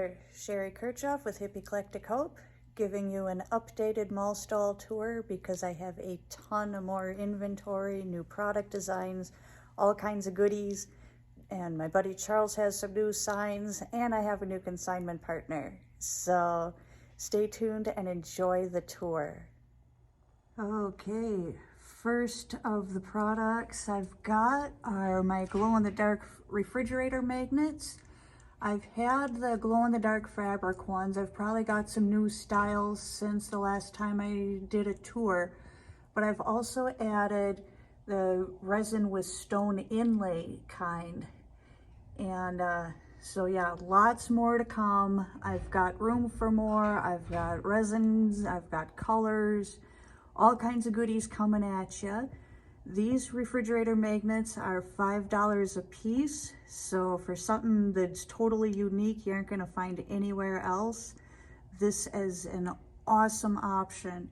there, Sherry Kirchhoff with HippieClecticHope, giving you an updated mall stall tour because I have a ton of more inventory, new product designs, all kinds of goodies, and my buddy Charles has some new signs, and I have a new consignment partner. So stay tuned and enjoy the tour. Okay, first of the products I've got are my glow-in-the-dark refrigerator magnets. I've had the glow-in-the-dark fabric ones. I've probably got some new styles since the last time I did a tour, but I've also added the resin with stone inlay kind. And so yeah, lots more to come. I've got room for more. I've got resins, I've got colors, all kinds of goodies coming at you. These refrigerator magnets are $5 a piece. So for something that's totally unique, you aren't gonna find anywhere else, this is an awesome option.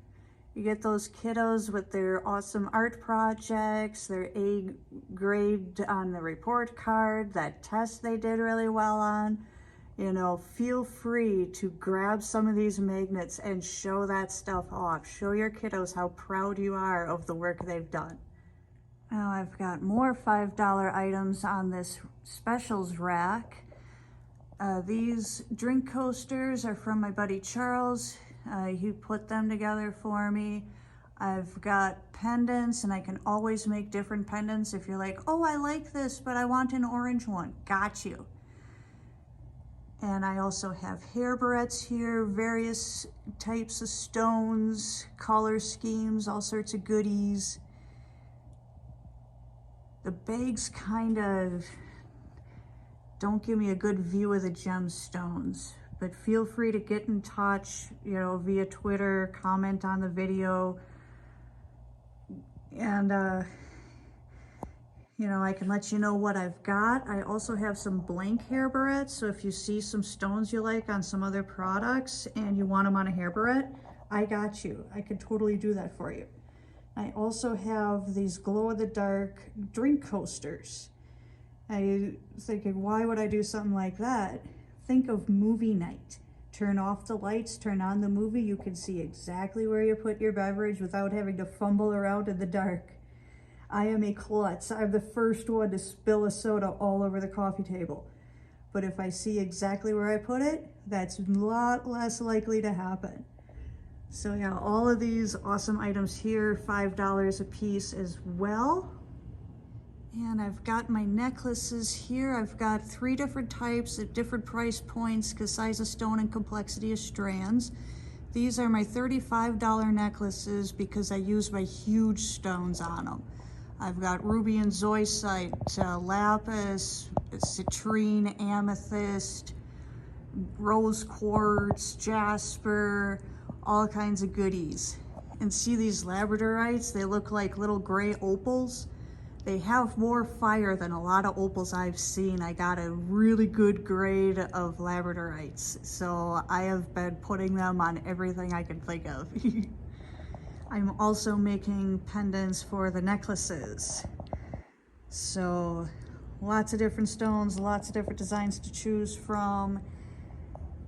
You get those kiddos with their awesome art projects, their A grade on the report card, that test they did really well on. You know, feel free to grab some of these magnets and show that stuff off. Show your kiddos how proud you are of the work they've done. Now I've got more $5 items on this specials rack. These drink coasters are from my buddy Charles. He put them together for me. I've got pendants, and I can always make different pendants. If you're like, oh, I like this, but I want an orange one, got you. And I also have hair barrettes here, various types of stones, color schemes, all sorts of goodies. The bags kind of don't give me a good view of the gemstones, but feel free to get in touch, you know, via Twitter, comment on the video, and you know, I can let you know what I've got. I also have some blank hair barrettes, so if you see some stones you like on some other products and you want them on a hair barrette, I got you. I could totally do that for you. I also have these glow-in-the-dark drink coasters. I was thinking, why would I do something like that? Think of movie night. Turn off the lights, turn on the movie. You can see exactly where you put your beverage without having to fumble around in the dark. I am a klutz. I'm the first one to spill a soda all over the coffee table. But if I see exactly where I put it, that's a lot less likely to happen. So yeah, all of these awesome items here, $5 a piece as well. And I've got my necklaces here. I've got 3 different types at different price points because size of stone and complexity of strands. These are my $35 necklaces because I use my huge stones on them. I've got ruby and zoisite, lapis, citrine, amethyst, rose quartz, jasper, all kinds of goodies. And see these labradorites? They look like little gray opals. They have more fire than a lot of opals I've seen. I got a really good grade of labradorites, so I have been putting them on everything I can think of. I'm also making pendants for the necklaces. So lots of different stones, lots of different designs to choose from.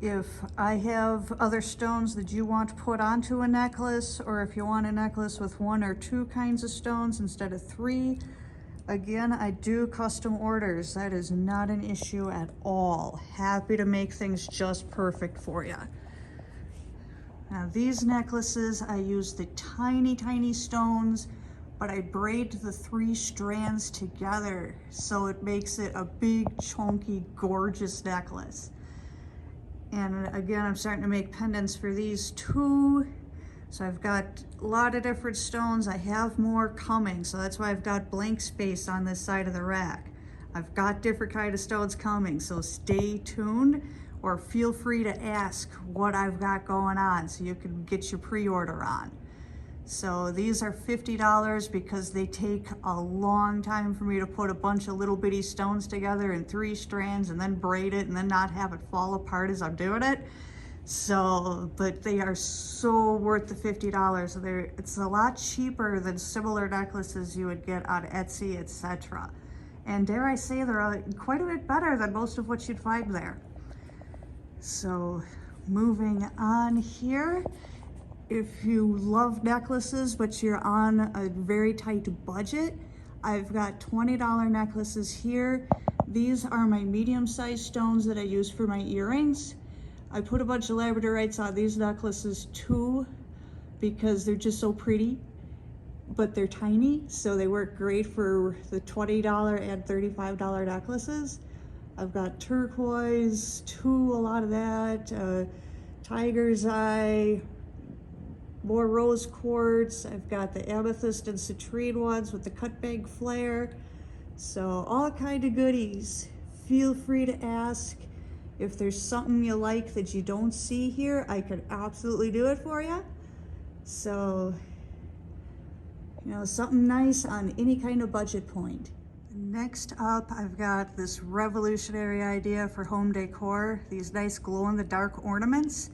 If I have other stones that you want to put onto a necklace, or if you want a necklace with 1 or 2 kinds of stones instead of 3, again, I do custom orders. That is not an issue at all. Happy to make things just perfect for you. Now these necklaces, I use the tiny, tiny stones, but I braid the 3 strands together, so it makes it a big, chunky, gorgeous necklace. And again, I'm starting to make pendants for these too. So I've got a lot of different stones. I have more coming, so that's why I've got blank space on this side of the rack. I've got different kind of stones coming, so stay tuned, or feel free to ask what I've got going on so you can get your pre-order on. So these are $50 because they take a long time for me to put a bunch of little bitty stones together in 3 strands and then braid it and then not have it fall apart as I'm doing it. So, but they are so worth the $50. It's a lot cheaper than similar necklaces you would get on Etsy, etc. And dare I say, they're quite a bit better than most of what you'd find there. So moving on here, if you love necklaces but you're on a very tight budget, I've got $20 necklaces here. These are my medium-sized stones that I use for my earrings. I put a bunch of labradorites on these necklaces too because they're just so pretty, but they're tiny, so they work great for the $20 and $35 necklaces. I've got turquoise too, a lot of that, tiger's eye, more rose quartz. I've got the amethyst and citrine ones with the cut bank flare. So all kind of goodies. Feel free to ask. If there's something you like that you don't see here, I could absolutely do it for you. So, you know, something nice on any kind of budget point. Next up, I've got this revolutionary idea for home decor, these nice glow-in-the-dark ornaments.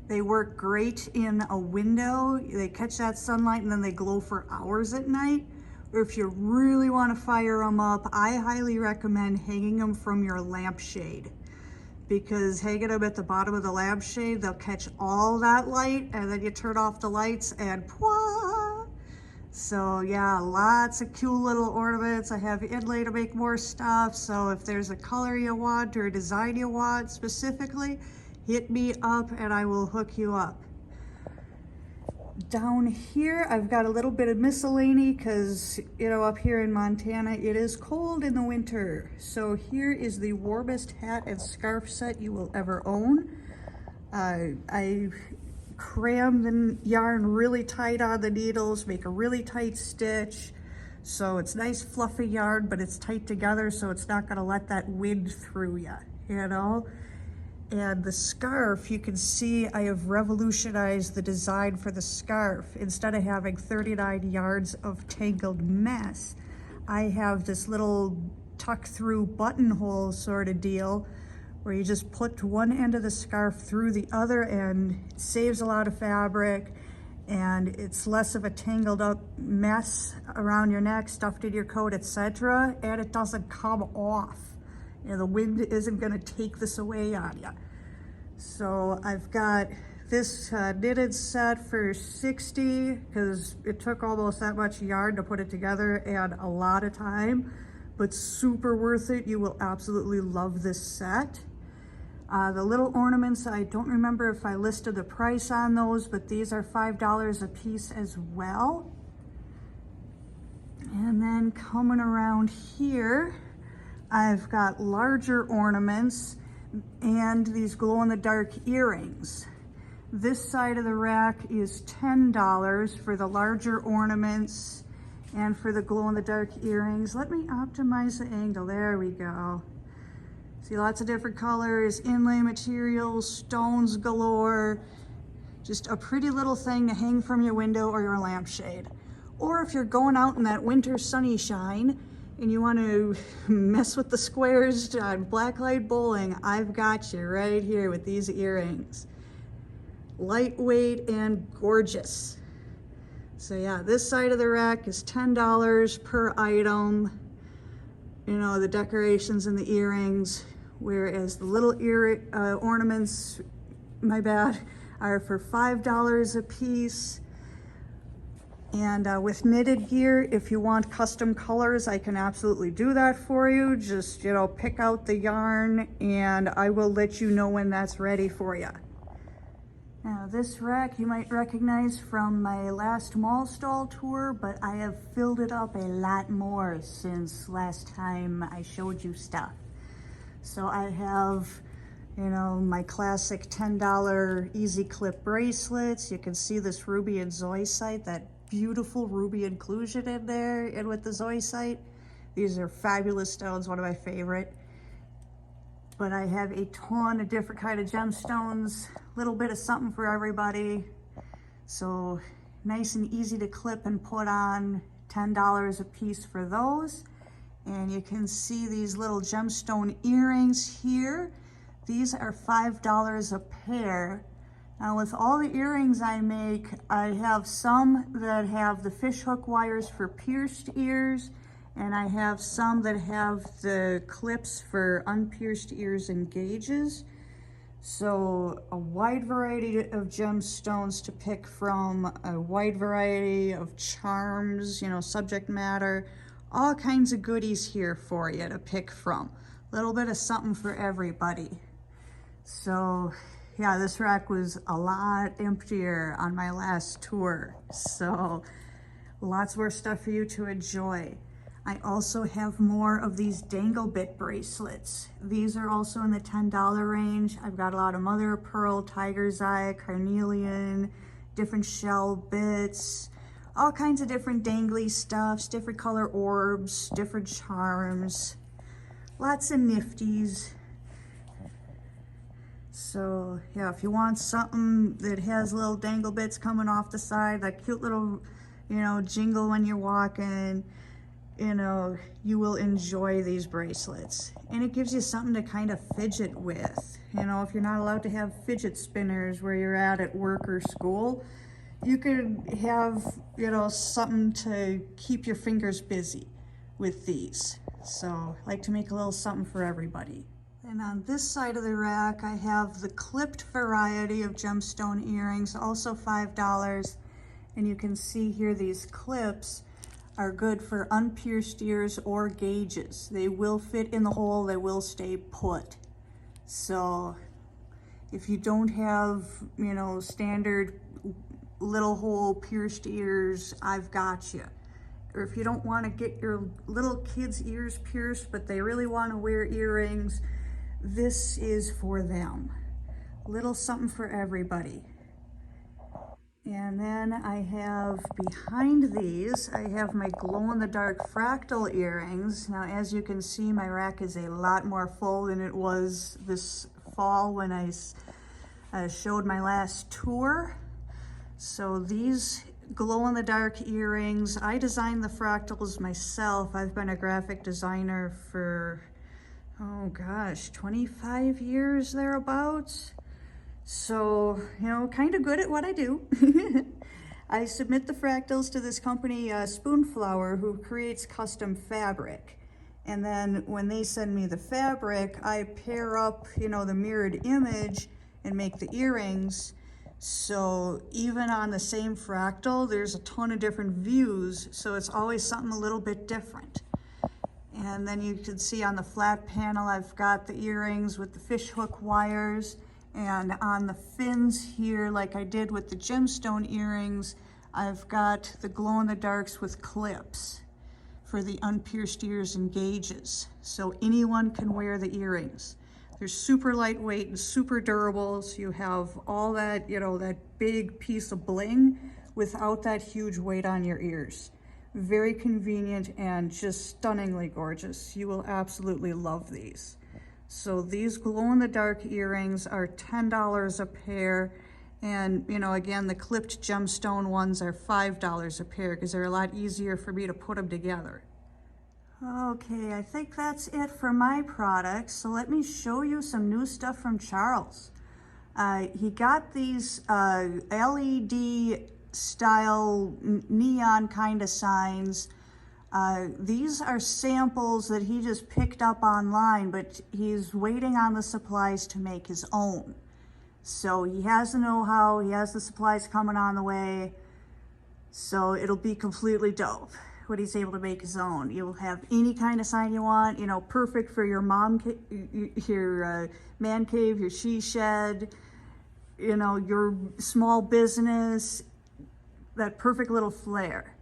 They work great in a window. They catch that sunlight and then they glow for hours at night. Or if you really want to fire them up, I highly recommend hanging them from your lampshade, because hanging them at the bottom of the lampshade, they'll catch all that light, and then you turn off the lights and pwah! So yeah, lots of cool little ornaments. I have inlay to make more stuff. So if there's a color you want or a design you want specifically, hit me up and I will hook you up. Down here, I've got a little bit of miscellany because, you know, up here in Montana, it is cold in the winter. So here is the warmest hat and scarf set you will ever own. I cram the yarn really tight on the needles, make a really tight stitch. So it's nice fluffy yarn, but it's tight together so it's not gonna let that wind through you know? And the scarf, you can see I have revolutionized the design for the scarf. Instead of having 39 yards of tangled mess, I have this little tuck through buttonhole sort of deal where you just put one end of the scarf through the other end. It saves a lot of fabric and it's less of a tangled up mess around your neck, stuffed in your coat, etc. And it doesn't come off. You know, the wind isn't gonna take this away on you. So I've got this knitted set for $60 because it took almost that much yarn to put it together and a lot of time, but super worth it. You will absolutely love this set. The little ornaments, I don't remember if I listed the price on those, but these are $5 a piece as well. And then coming around here, I've got larger ornaments and these glow-in-the-dark earrings. This side of the rack is $10 for the larger ornaments and for the glow-in-the-dark earrings. Let me optimize the angle. There we go. See, lots of different colors, inlay materials, stones galore. Just a pretty little thing to hang from your window or your lampshade. Or if you're going out in that winter sunny shine and you want to mess with the squares on blacklight bowling, I've got you right here with these earrings. Lightweight and gorgeous. So yeah, this side of the rack is $10 per item. You know, the decorations and the earrings, whereas the little ornaments, my bad, are for $5 a piece. And with knitted gear, if you want custom colors, I can absolutely do that for you. Just, you know, pick out the yarn and I will let you know when that's ready for you. Now this rack you might recognize from my last mall stall tour, but I have filled it up a lot more since last time I showed you stuff. So I have, you know, my classic $10 easy clip bracelets. You can see this ruby and zoisite, that beautiful ruby inclusion in there, and with the zoisite. These are fabulous stones, one of my favorite. But I have a ton of different kind of gemstones, a little bit of something for everybody. So nice and easy to clip and put on, $10 a piece for those. And you can see these little gemstone earrings here. These are $5 a pair. Now with all the earrings I make, I have some that have the fishhook wires for pierced ears, and I have some that have the clips for unpierced ears and gauges. So a wide variety of gemstones to pick from, a wide variety of charms, you know, subject matter, all kinds of goodies here for you to pick from. A little bit of something for everybody. So yeah, this rack was a lot emptier on my last tour. So lots more stuff for you to enjoy. I also have more of these dangle bit bracelets. These are also in the $10 range. I've got a lot of mother of pearl, tiger's eye, carnelian, different shell bits, all kinds of different dangly stuffs, different color orbs, different charms, lots of nifties. So yeah, if you want something that has little dangle bits coming off the side, that cute little, you know, jingle when you're walking, you know, you will enjoy these bracelets. And it gives you something to kind of fidget with. You know, if you're not allowed to have fidget spinners where you're at work or school, you could have, you know, something to keep your fingers busy with these. So I like to make a little something for everybody. And on this side of the rack, I have the clipped variety of gemstone earrings, also $5. And you can see here these clips are good for unpierced ears or gauges. They will fit in the hole, they will stay put. So if you don't have, you know, standard little hole pierced ears, I've got you. Or if you don't want to get your little kids' ears pierced, but they really want to wear earrings, this is for them. Little something for everybody. And then I have behind these, I have my glow-in-the-dark fractal earrings. Now, as you can see, my rack is a lot more full than it was this fall when I showed my last tour. So these glow-in-the-dark earrings, I designed the fractals myself. I've been a graphic designer for, oh gosh, 25 years thereabouts. So, you know, kind of good at what I do. I submit the fractals to this company, Spoonflower, who creates custom fabric. And then when they send me the fabric, I pair up, you know, the mirrored image and make the earrings. So even on the same fractal, there's a ton of different views. So it's always something a little bit different. And then you can see on the flat panel, I've got the earrings with the fishhook wires. And on the fins here, like I did with the gemstone earrings, I've got the glow-in-the-darks with clips for the unpierced ears and gauges. So anyone can wear the earrings. They're super lightweight and super durable, so you have all that, you know, that big piece of bling without that huge weight on your ears. Very convenient and just stunningly gorgeous. You will absolutely love these. So these glow-in-the-dark earrings are $10 a pair. And, you know, again, the clipped gemstone ones are $5 a pair because they're a lot easier for me to put them together. Okay, I think that's it for my products. So let me show you some new stuff from Charles. He got these LED style neon kind of signs. These are samples that he just picked up online, but he's waiting on the supplies to make his own. So he has the know-how, he has the supplies coming on the way, so it'll be completely dope when he's able to make his own. You'll have any kind of sign you want, you know, perfect for your your man cave, your she shed, you know, your small business, that perfect little flair.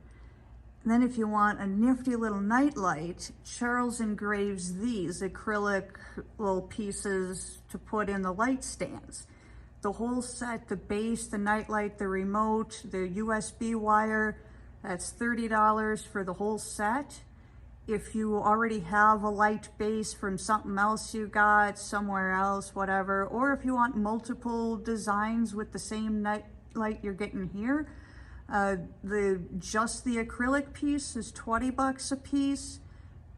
And then if you want a nifty little night light, Charles engraves these acrylic little pieces to put in the light stands. The whole set, the base, the night light, the remote, the USB wire, that's $30 for the whole set. If you already have a light base from something else you got somewhere else, whatever, or if you want multiple designs with the same night light you're getting here, just the acrylic piece is 20 bucks a piece,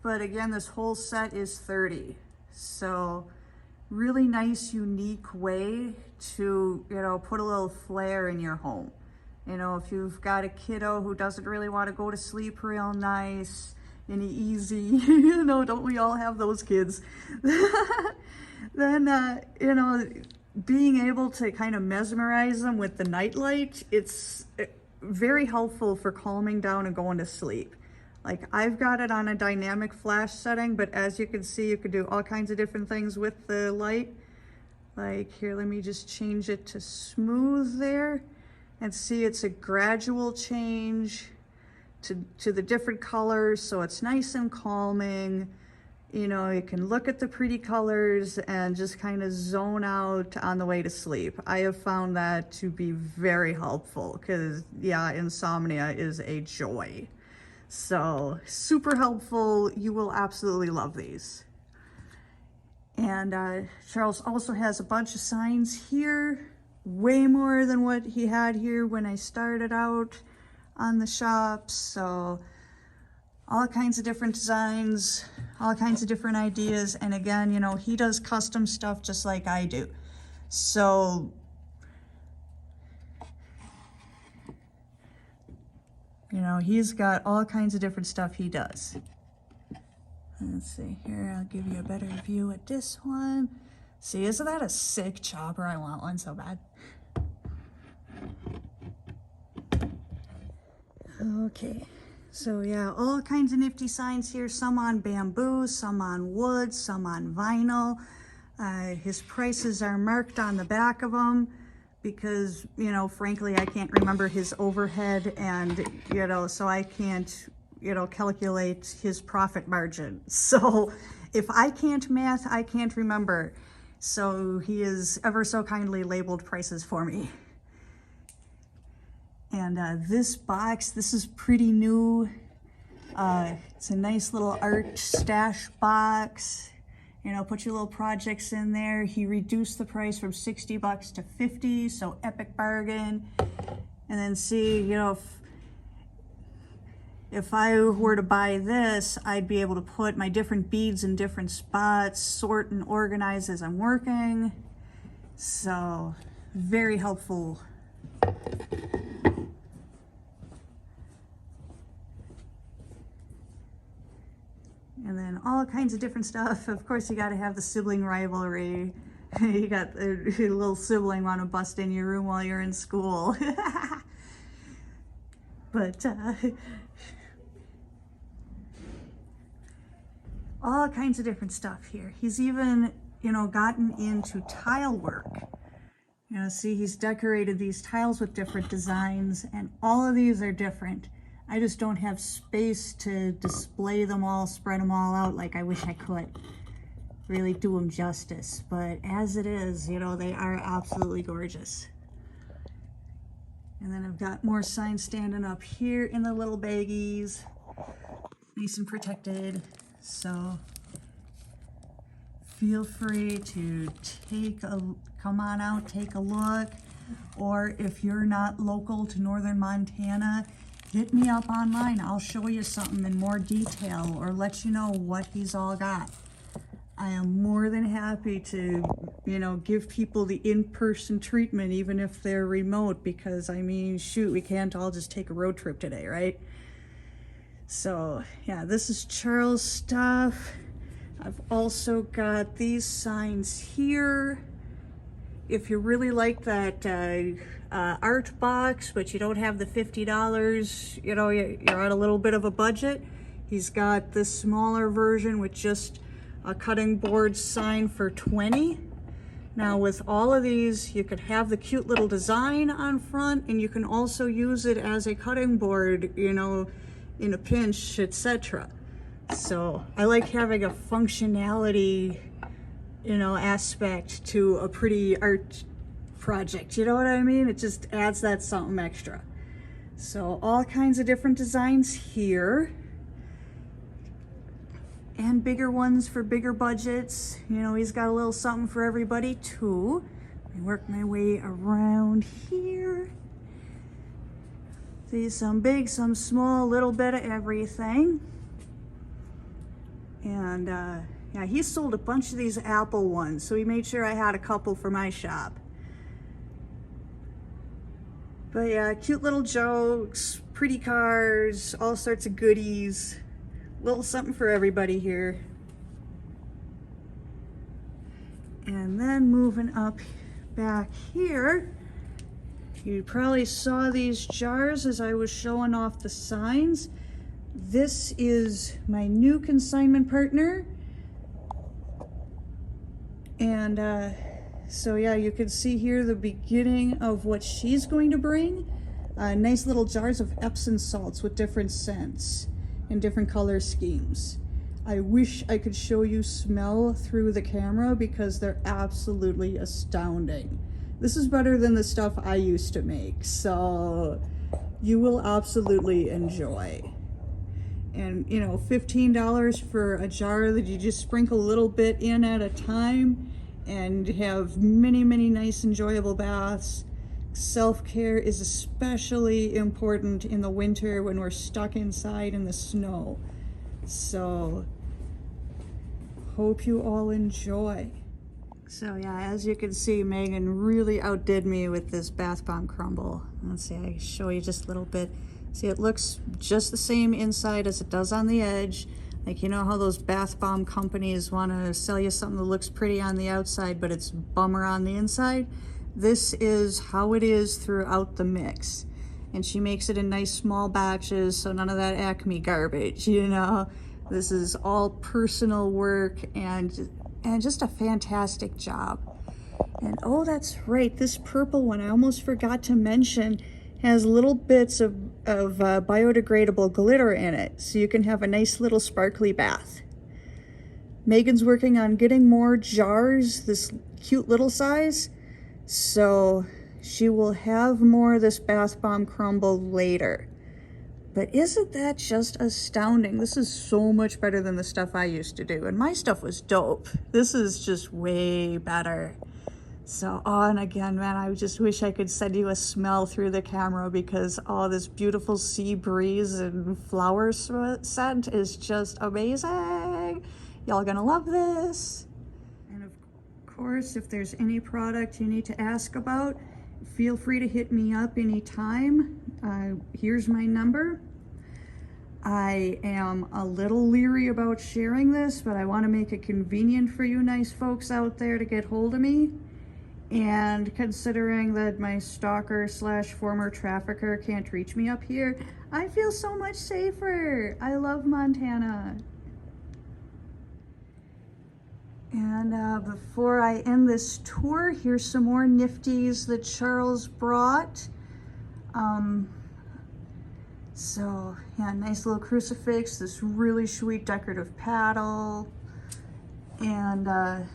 but again, this whole set is 30. So really nice, unique way to, you know, put a little flair in your home. You know, if you've got a kiddo who doesn't really want to go to sleep real nice and easy, you know, don't we all have those kids? Then, you know, being able to kind of mesmerize them with the nightlight, it's very helpful for calming down and going to sleep. Like, I've got it on a dynamic flash setting, but as you can see, you could do all kinds of different things with the light. Like here, let me just change it to smooth there, and see it's a gradual change to the different colors, so it's nice and calming. You know, you can look at the pretty colors and just kind of zone out on the way to sleep. I have found that to be very helpful because, yeah, insomnia is a joy. So super helpful. You will absolutely love these. And Charles also has a bunch of signs here, way more than what he had here when I started out on the shop. So all kinds of different designs, all kinds of different ideas. And again, you know, he does custom stuff just like I do. So, you know, he's got all kinds of different stuff he does. Let's see here, I'll give you a better view at this one. See, isn't that a sick chopper? I want one so bad. Okay, so yeah, all kinds of nifty signs here, some on bamboo, some on wood, some on vinyl. His prices are marked on the back of them because, you know, frankly, I can't remember his overhead, and, you know, so I can't, you know, calculate his profit margin. So if I can't math, I can't remember. So he is ever so kindly labeled prices for me. And this box, this is pretty new. It's a nice little art stash box. You know, put your little projects in there. He reduced the price from 60 bucks to 50, so epic bargain. And then see, you know, if I were to buy this, I'd be able to put my different beads in different spots, sort and organize as I'm working. So, very helpful. And then all kinds of different stuff. Of course, you got to have the sibling rivalry. You got a little sibling want to bust in your room while you're in school. But all kinds of different stuff here. He's even, you know, gotten into tile work. You know, see, he's decorated these tiles with different designs, and all of these are different. I just don't have space to display them all, spread them all out like I wish I could. Really do them justice. But as it is, you know, they are absolutely gorgeous. And then I've got more signs standing up here in the little baggies. Nice and protected. So feel free to come on out, take a look. Or if you're not local to northern Montana, hit me up online. I'll show you something in more detail or let you know what he's all got. I am more than happy to, you know, give people the in-person treatment even if they're remote, because I mean, shoot, we can't all just take a road trip today, right? So yeah, this is Charles' stuff. I've also got these signs here. If you really like that art box, but you don't have the $50, you know, you're on a little bit of a budget, he's got this smaller version with just a cutting board sign for $20. Now with all of these, you could have the cute little design on front, and you can also use it as a cutting board, you know, in a pinch, etc. So I like having a functionality, you know, aspect to a pretty art project, you know what I mean? It just adds that something extra. So all kinds of different designs here, and bigger ones for bigger budgets. You know, he's got a little something for everybody too. Let me work my way around here. See, some big, some small, a little bit of everything. And yeah, he sold a bunch of these Apple ones, so he made sure I had a couple for my shop. But yeah, cute little jokes, pretty cars, all sorts of goodies. Little something for everybody here. And then moving up back here, you probably saw these jars as I was showing off the signs. This is my new consignment partner. And so yeah, you can see here the beginning of what she's going to bring. Nice little jars of Epsom salts with different scents and different color schemes. I wish I could show you smell through the camera because they're absolutely astounding. This is better than the stuff I used to make, so you will absolutely enjoy. And you know, $15 for a jar that you just sprinkle a little bit in at a time and have many, many nice enjoyable baths. Self-care is especially important in the winter when we're stuck inside in the snow. So hope you all enjoy. So yeah, as you can see, Megan really outdid me with this bath bomb crumble. Let's see, I can show you just a little bit. See, it looks just the same inside as it does on the edge. Like, you know how those bath bomb companies want to sell you something that looks pretty on the outside, but it's bummer on the inside? This is how it is throughout the mix. And she makes it in nice small batches, so none of that Acme garbage, you know? This is all personal work and just a fantastic job. And oh, that's right, this purple one, I almost forgot to mention, has little bits of biodegradable glitter in it, so you can have a nice little sparkly bath. Megan's working on getting more jars, this cute little size, so she will have more of this bath bomb crumble later. But isn't that just astounding? This is so much better than the stuff I used to do, and my stuff was dope. This is just way better. So, oh, and again, man, I just wish I could send you a smell through the camera because, oh, this beautiful sea breeze and flower scent is just amazing. Y'all gonna love this. And of course, if there's any product you need to ask about, feel free to hit me up anytime. Here's my number. I am a little leery about sharing this, but I want to make it convenient for you nice folks out there to get hold of me. And considering that my stalker / former trafficker can't reach me up here, I feel so much safer. I love Montana. And before I end this tour, here's some more nifties that Charles brought. So yeah, nice little crucifix, this really sweet decorative paddle, and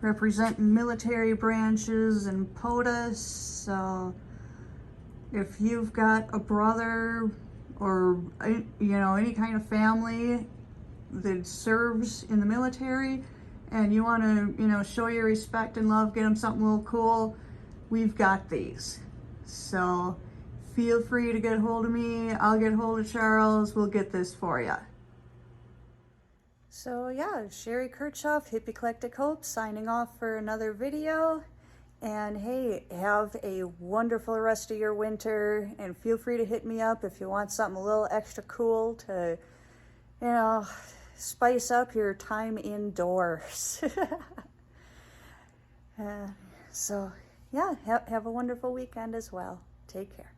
representing military branches and POTUS. So if you've got a brother or, you know, any kind of family that serves in the military and you want to, you know, show your respect and love, get them something a little cool, we've got these. So feel free to get hold of me. I'll get hold of Charles. We'll get this for you. So yeah, Sherry Kirchhoff, HippieClecticHope, signing off for another video. And hey, have a wonderful rest of your winter, and feel free to hit me up if you want something a little extra cool to, you know, spice up your time indoors. So yeah, have a wonderful weekend as well. Take care.